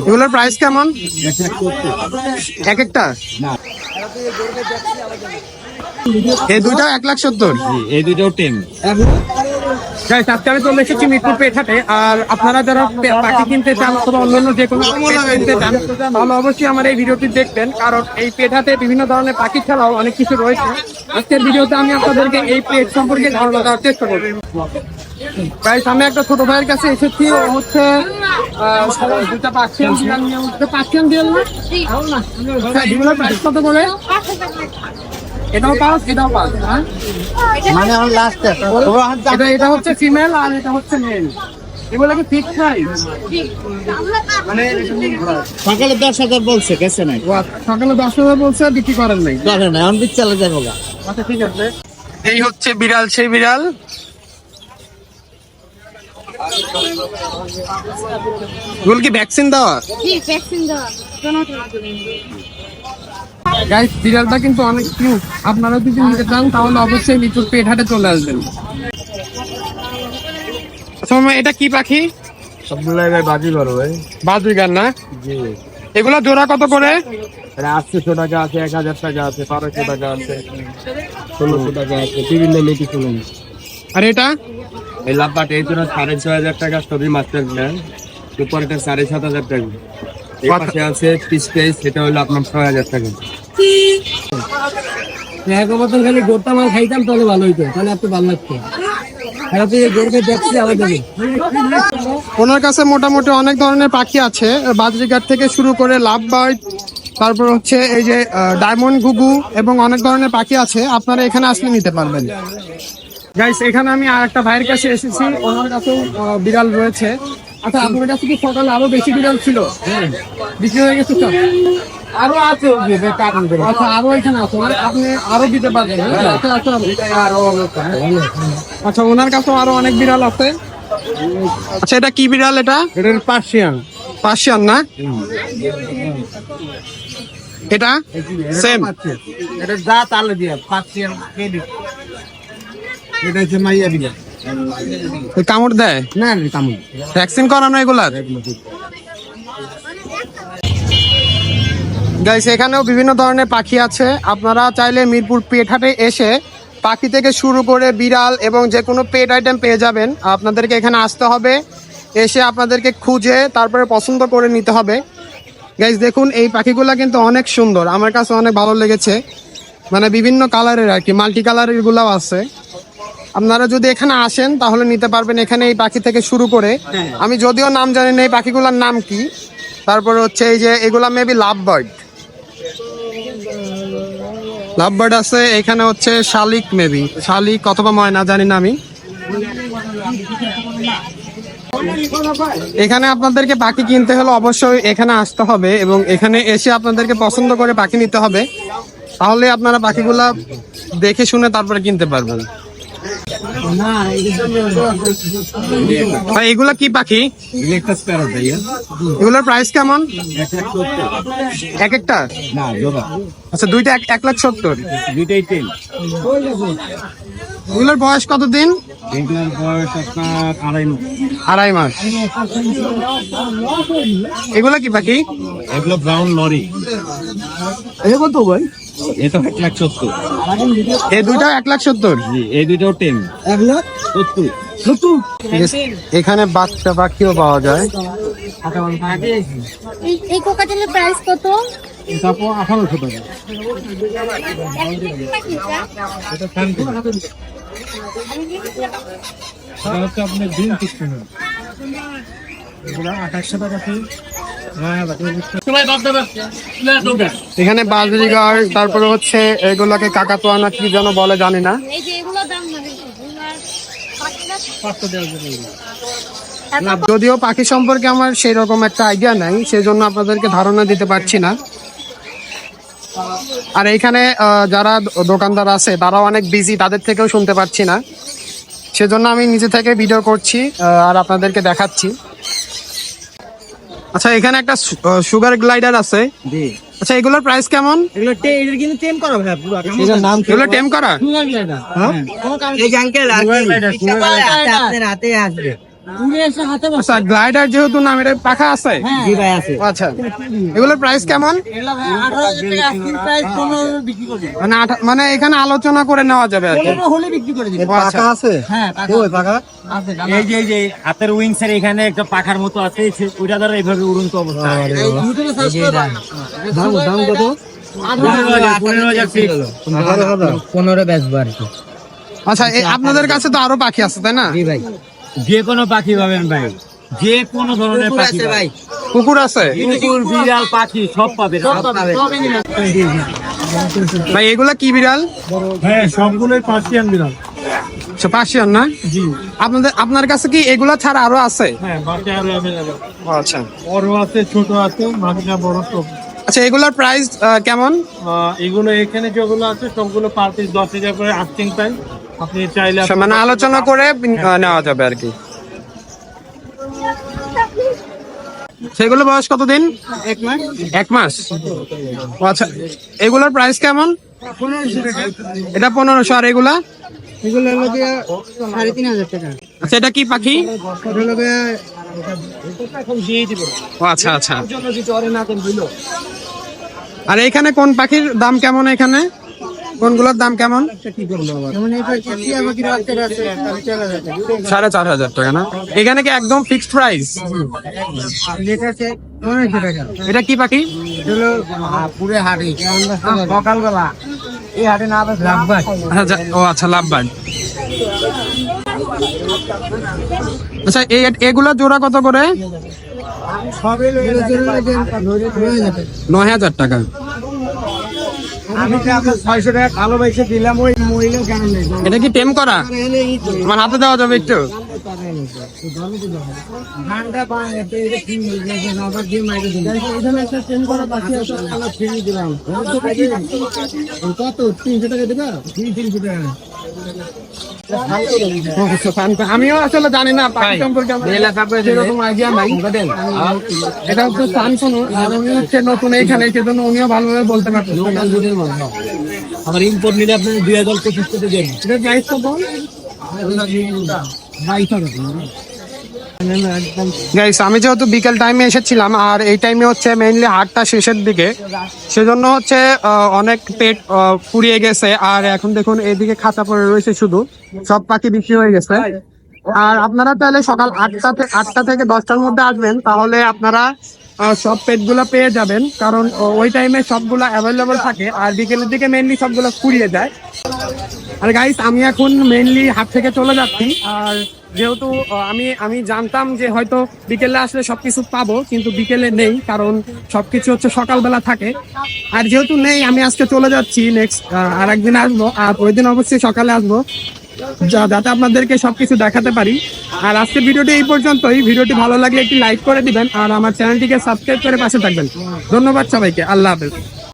এগুলোর প্রাইস কেমন? এক একটা এই দুইটা 1,70,000। এই দুটো টেম। আজকে আমি চলে এসেছি মিরপুর পেটহাটে। আর আপনারা যারা পাখি কিনতে চান অথবা অন্যান্য যে কোনো কিনতে চান তাহলে অবশ্যই আমার এই ভিডিওটি দেখবেন, কারণ এই পেটহাটে বিভিন্ন ধরনের পাখি ছাড়াও অনেক কিছু রয়েছে। আজকের ভিডিওতে আমি আপনাদেরকে এই পেট সম্পর্কে ধারণা দেওয়ার চেষ্টা করব। গাইস, আমি একটা ছোট ভাইয়ের কাছে এসেছি। ও হচ্ছে দুটা পার্সিয়ান বিড়াল নিয়ে উঠতে। পার্সিয়ান বিড়াল না, বিড়ালের প্রাইস কত করে? এটাও পাঁচ, এটাও পাঁচ। মানে আমার লাস্ট এটা হচ্ছে ফিমেল আর এটা হচ্ছে মেল। এগুলো কি ফিক্স প্রাইস? মানে সকালে 10,000 বলছে, গেছে নাই। সকালে 10,000 বলছে, বিক্রি করেন নাই? করে না, এখন বিচ চালা যাবো। আচ্ছা, ঠিক আছে। এই হচ্ছে বিড়াল, সেই বিড়াল। এগুলো কি ভ্যাকসিন দেওয়া? গাইস, বিড়ালটা কিন্তু অনেক কিউট। আপনারা যদি নিতে চান তাহলে অবশ্যই মিরপুর পেটহাটে চলে আসবেন। আচ্ছা মামা, এটা কি পাখি? সবগুলো বাজিগর ভাই। বাজিগার না? জি। এগুলো জোড়া কত করে? 800 টাকা আছে, 1000 টাকা আছে, 1200 টাকা আছে, 1600 টাকা আছে, বিভিন্ন লেটি চলুন। আর এটা এই লাভবাট এই জন্য 6,500 টাকা স্টোরি মাস্টার প্ল্যান, সুপারটা 7,500 টাকা। এই পাশে আছে পিস পেস, সেটা হলো আপনার 6,000 টাকা। এক বছর খালি গোটা মাল খাইতাম তাহলে ভালো হইতো, তাহলে একটু ভালো লাগতো। ওনার কাছে মোটামুটি অনেক ধরনের পাখি আছে, বাজরিঘাট থেকে শুরু করে লাভ বার্ড, তারপর হচ্ছে এই যে ডায়মন্ড ঘুঘু এবং অনেক ধরনের পাখি আছে। আপনারা এখানে আসলে নিতে পারবেন। গাইস, এখানে আমি আর একটা ভাইয়ের কাছে এসেছি। ওনার কাছেও বিড়াল রয়েছে। আচ্ছা, আপনার কাছে কি সকালে আরো বেশি বিড়াল ছিল? বিক্রি হয়ে গেছে সব? আরো আছে, আচ্ছা, আরো এখানে আছে, মানে আপনি আরো দিতে পারবেন? আচ্ছা, ওনার কাছেও আরো অনেক বিড়াল আছে। আচ্ছা, এটা কি বিড়াল? এটা পার্সিয়ান। পার্সিয়ান না? এটা সেম। এটা যা তালে দিয়া পার্সিয়ান কে দি। এটা হচ্ছে মাইয়া বিড়াল। কামড় দেয় না না, কামড়। ভ্যাকসিন করানো এগুলার? গাইস, এখানেও বিভিন্ন ধরনের পাখি আছে। আপনারা চাইলে মিরপুর পেটহাটে এসে পাখি থেকে শুরু করে বিড়াল এবং যে কোনো পেট আইটেম পেয়ে যাবেন। আপনাদেরকে এখানে আসতে হবে, এসে আপনাদেরকে খুঁজে তারপরে পছন্দ করে নিতে হবে। গাইস, দেখুন এই পাখিগুলা কিন্তু অনেক সুন্দর, আমার কাছে অনেক ভালো লেগেছে। মানে বিভিন্ন কালারের আর কি, মাল্টি কালারের গুলাও আছে। আপনারা যদি এখানে আসেন তাহলে নিতে পারবেন। এখানে এই পাখি থেকে শুরু করে, আমি যদিও নাম জানি না এই পাখিগুলোর নাম কি। তারপরে হচ্ছে এই যে এগুলা maybe love bird, love bird আছে। এখানে হচ্ছে শালিক, মেবি শালিক অথবা ময়না, জানি না আমি। এখানে আপনাদেরকে পাখি কিনতে হলে অবশ্যই এখানে আসতে হবে এবং এখানে এসে আপনাদেরকে পছন্দ করে পাখি নিতে হবে। তাহলে আপনারা পাখিগুলা দেখে শুনে তারপরে কিনতে পারবেন। ভাই, এগুলা কি পাখি? এগুলোর প্রাইস কেমন? এক একটা? আচ্ছা, দুইটা 1,70,000। দুইটাই টেম। এগুলোর বয়স কতদিন? এগুলোর বয়স আপনার 2.5 মাস। 2.5 মাস। এগুলা কি পাখি? এগুলো ব্রাউন লরি। এগুলো কত ভাই? এটা 1,70,000। এই দুইটা 1,70,000। এই দুটো টেম। 1,70,000। এখানে বাচ্চা পাখিও পাওয়া যায়। এই কোকাটেলের প্রাইস কত? এটা 1,800 টাকা। আপনার দিন কিছু না, এগুলা 2800 টাকা। এখানে বাজরিগার, তারপরে হচ্ছে এগুলাকে কাকাতুয়া না কি যেন বলে, জানি না। যদিও পাখি সম্পর্কে আমার সেই রকম একটা আইডিয়া নাই, সেই জন্য আপনাদেরকে ধারণা দিতে পারছি না। আর এইখানে যারা দোকানদার আছে তারাও অনেক বিজি, তাদের থেকেও শুনতে পাচ্ছি না। সেজন্য আমি নিজে থেকে ভিডিও করছি আর আপনাদেরকে দেখাচ্ছি। আচ্ছা, এখানে একটা সুগার গ্লাইডার আছে। আচ্ছা, এগুলোর প্রাইস কেমন? এগুলো কিন্তু টেম করা ভাই পুরো। এটার নাম কি? এগুলো টেম করা? এই আঙ্কেল আপনার হাতে আসবে। উড়ে এসে হাতে বসে। আচ্ছা গ্লাইডার যেহেতু নাম, এটা পাখা আছে? হ্যাঁ। জি ভাই আছে। আচ্ছা এগুলোর প্রাইস কেমন? এগুলা ভাই 18,000 টাকা আস্কিং প্রাইস, 15 বিক্রি করে দিই। মানে মানে এখানে আলোচনা করে নেওয়া যাবে আর কি। 15 হলে বিক্রি করে দিই। আচ্ছা। আছে? হ্যাঁ, পাকা? আছে। এই যে হাতের উইংস এর এখানে একটা পাখার মতো আছে, ওইটা দ্বারা এইভাবে উড়ন্ত অবস্থা। ইউটিউবে সার্চ করে দাম কত? 15,000 ফিট। 15 বেচবো আর কি। আচ্ছা আপনাদের কাছে তো আরো পাখি আছে তাই না? জি ভাই। যে কোনো পাখি পাবেন ভাই, যে কোনো ধরনের পাখি আছে ভাই। কুকুর আছে? কুকুর, বিড়াল, পাখি সব পাবেন। ভাই এগুলা কি বিড়াল? হ্যাঁ সবগুলোই পার্সিয়ান বিড়াল। আচ্ছা পার্সিয়ান না? জি। আপনার কাছে কি এগুলা ছাড়া আরো আছে? হ্যাঁ বাচ্চা আরো অ্যাভেলেবল। আচ্ছা বড় আছে, ছোট আছে, মাঝখানে বড় সব। আচ্ছা এগুলার প্রাইস কেমন? এগুলো এখানে যেগুলো আছে সবগুলো পার পিস 10,000 করে আস্কিং প্রাইস। আপনি চাইলে আচ্ছা, মানে আলোচনা করে নেওয়া যাবে আর কি। সেগুলো বয়স কতদিন? 1 মাস। 1 মাস। ও আচ্ছা এগুলোর প্রাইস কেমন? 1500 টাকা। এটা 1500। আর এগুলা? এগুলো হলো গিয়ে 3,500 টাকা। আচ্ছা এটা কি পাখি? এটা হলো গিয়ে ও আচ্ছা আচ্ছা। আর এখানে কোন পাখির দাম কেমন? এখানে কোনগুলোর দাম কেমন? যেমন এই পাশে টিয়া পাখির বাচ্চারা আছে, 4,500 টাকা। 4,500 টাকা না? এখানে কি একদম ফিক্সড প্রাইস? যেটা আছে 1500 টাকা। এটা কি পাখি? এটা হলো পুরে হাড়ি। সকালবেলা এই হাটে না বেশ লাভ হয়। আচ্ছা ও আচ্ছা লাভবান। আচ্ছা এগুলা জোড়া কত করে? সবে এগুলো জোড়া ধরে 9,000 টাকা। আমি তো আপনার 600 টাকা ভালোবাসে দিলাম, ওই মহিলা কেন নেই? এটা কি টেম করা? আমার হাতে দেওয়া যাবে একটু? ঠান্ডা পায় এতে এটা কি মিলছে না, আবার দিয়ে মাইরে দিন। এখানে একটা ট্রেন করা পাখি আছে, আমরা ফ্রি দিলাম। কত 300 টাকা দেবা? 300 টাকা। আমিও আসলে জানি না পাখি সম্পর্কে, সেরকম আইডিয়া নাই। এটা হচ্ছে সানসোনো, আর উনি হচ্ছে নতুন এইখানে, সেজন্য উনিও ভালোভাবে বলতে পারতেছেন না। আমার ইম্পোর্ট নিলে আপনি 2025 টাকা দেন। এটা প্রাইস কত? গাইস আমি যেহেতু বিকেল টাইমে এসেছিলাম, আর এই টাইমে হচ্ছে মেইনলি হাটটা শেষের দিকে, সেজন্য হচ্ছে অনেক পেট ফুরিয়ে গেছে। আর এখন দেখুন এইদিকে খাঁচা পড়ে রয়েছে, শুধু সব পাখি বিক্রি হয়ে গেছে। আর আপনারা তাহলে সকাল 8টা থেকে 10টার মধ্যে আসবেন, তাহলে আপনারা সব পেটগুলো পেয়ে যাবেন, কারণ ওই টাইমে সবগুলা অ্যাভেলেবল থাকে। আর বিকেলের দিকে মেইনলি সবগুলো ফুরিয়ে যায়। আর গাইস আমি এখন মেইনলি হাট থেকে চলে যাচ্ছি। আর যেহেতু আমি জানতাম যে হয়তো বিকেলে আসলে সবকিছু পাবো, কিন্তু বিকেলে নেই, কারণ সবকিছু হচ্ছে সকালবেলা থাকে। আর যেহেতু নেই, আমি আজকে চলে যাচ্ছি, নেক্সট আর একদিন আসবো। আর ওই দিন অবশ্যই সকালে আসবো, যাতে আপনাদেরকে সবকিছু দেখাতে পারি। আর আজকের ভিডিওটি এই পর্যন্তই। ভিডিওটি ভালো লাগলে একটি লাইক করে দিবেন, আর আমার চ্যানেলটিকে সাবস্ক্রাইব করে পাশে থাকবেন। ধন্যবাদ সবাইকে, আল্লাহ হাফেজ।